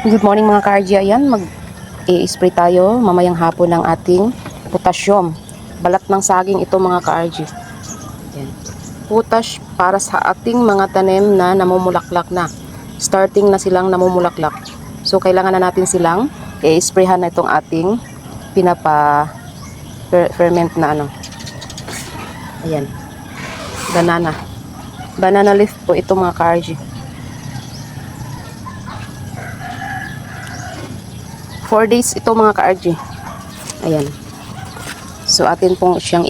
Good morning mga ka-RG. Ayan, mag-i-spray tayo mamayang hapon ng ating potassium. Balat ng saging ito mga ka-RG. Ayan. Potash para sa ating mga tanim na namumulaklak na. Starting na silang namumulaklak. So, kailangan na natin silang i-sprayhan na itong ating ferment na ano. Ayan. Banana. Banana leaf po ito mga ka-RG. 4 days ito mga ka-RG. Ayan. So, atin pong siyang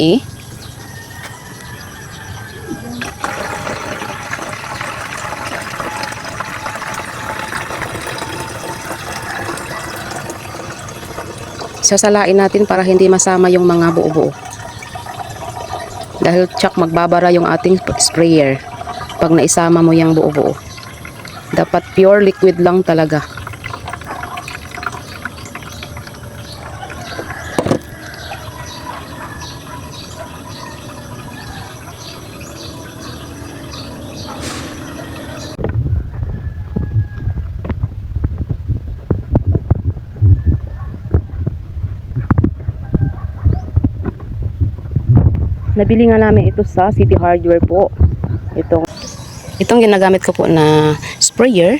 sasalain natin para hindi masama yung mga buo-buo. Dahil tsak magbabara yung ating sprayer pag naisama mo yung buo-buo. Dapat pure liquid lang talaga. Nabili nga namin ito sa City Hardware po. Itong ginagamit ko po na sprayer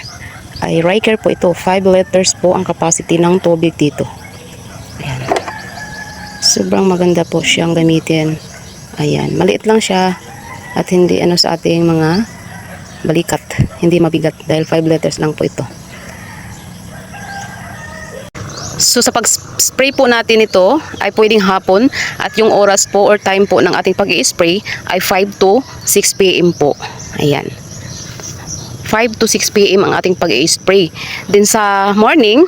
ay Ryker po ito. 5 liters po ang capacity ng tubig dito. Ayan. Sobrang maganda po siyang gamitin. Ayan. Maliit lang siya at hindi ano sa ating mga balikat. Hindi mabigat dahil 5 liters lang po ito. So sa pag-spray po natin ito ay pwedeng hapon at yung oras po or time po ng ating pag-i-spray ay 5 to 6 PM po. Ayan. 5 to 6 PM ang ating pag-i-spray. Then sa morning,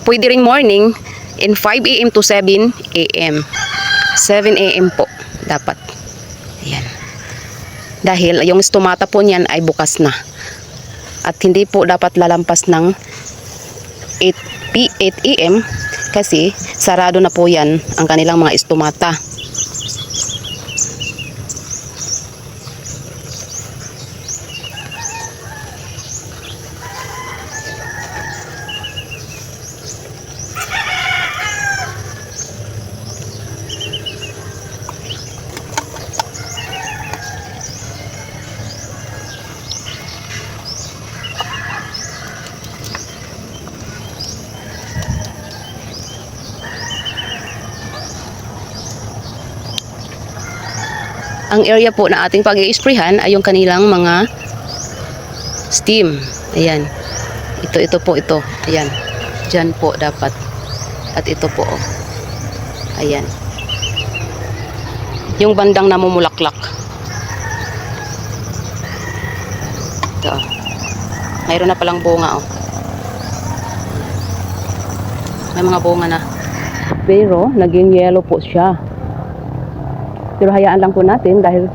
pwede ring morning in 5 AM to 7 AM. 7 AM po dapat. Ayan. Dahil yung stomata po niyan ay bukas na. At hindi po dapat lalampas ng 8 AM kasi sarado na po yan ang kanilang mga stomata. Ang area po na ating pag-i-sprayhan ay yung kanilang mga stem. Ayan. Ito po ito. Ayan. Diyan po dapat. At ito po. Oh. Ayan. Yung bandang namumulaklak. Ito. Mayroon na palang bunga. Oh. May mga bunga na. Pero, naging yellow po siya. Pero hayaan lang po natin dahil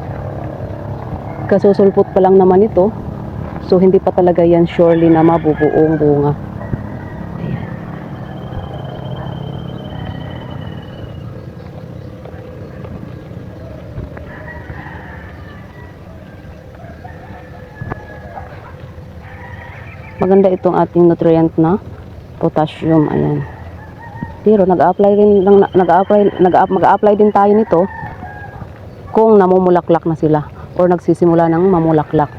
kasusulpot pa lang naman ito. So hindi pa talaga yan surely na mabubuong bunga. Ayan. Maganda itong ating nutrient na potassium. Ayan. Pero mag-apply din tayo nito kung namumulaklak na sila or nagsisimula ng mamulaklak.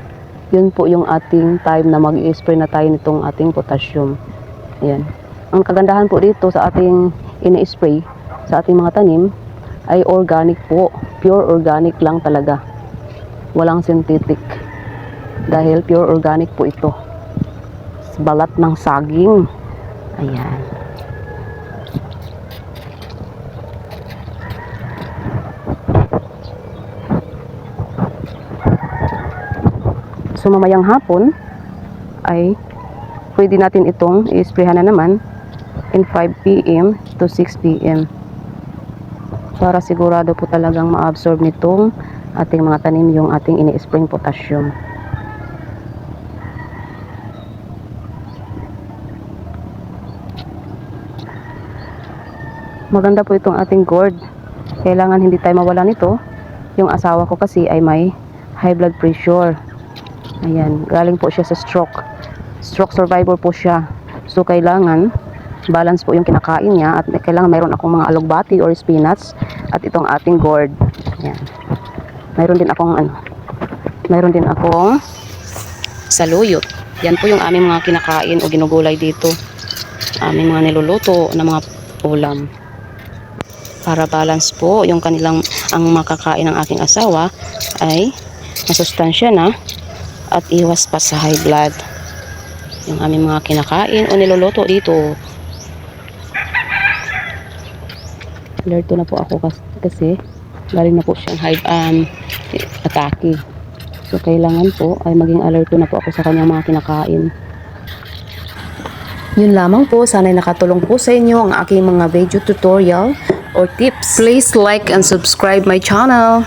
Yun po yung ating time na mag-i-spray na tayo nitong ating potassium. Ayan. Ang kagandahan po dito sa ating ini-spray sa ating mga tanim ay organic po. Pure organic lang talaga. Walang synthetic. Dahil pure organic po ito. Balat ng saging. Ayan. So mamayang hapon ay pwede natin itong i-sprayhan na naman in 5 PM to 6 PM para sigurado po talagang ma-absorb nitong ating mga tanim yung ating ini-spray potassium. Maganda po itong ating gourd. Kailangan hindi tayo mawala nito. Yung asawa ko kasi ay may high blood pressure. Ayan, galing po siya sa stroke. Stroke survivor po siya. So kailangan balance po yung kinakain niya at kailangan mayroon akong mga alugbati or spinach at itong ating gourd. Ayan. Mayroon din akong saluyot. Yan po yung aming mga kinakain o ginugulay dito. Aming mga niluluto na mga ulam. Para balance po yung ang makakain ng aking asawa ay masustansya na at iwas pa sa high blood. Yung aming mga kinakain o niluluto dito. Alerto na po ako kasi galing na po siyang atake. So kailangan po ay maging alerto na po ako sa kanyang mga kinakain. Yun lamang po, sana'y nakatulong po sa inyo ang aking mga video tutorial or tips. Please like and subscribe my channel.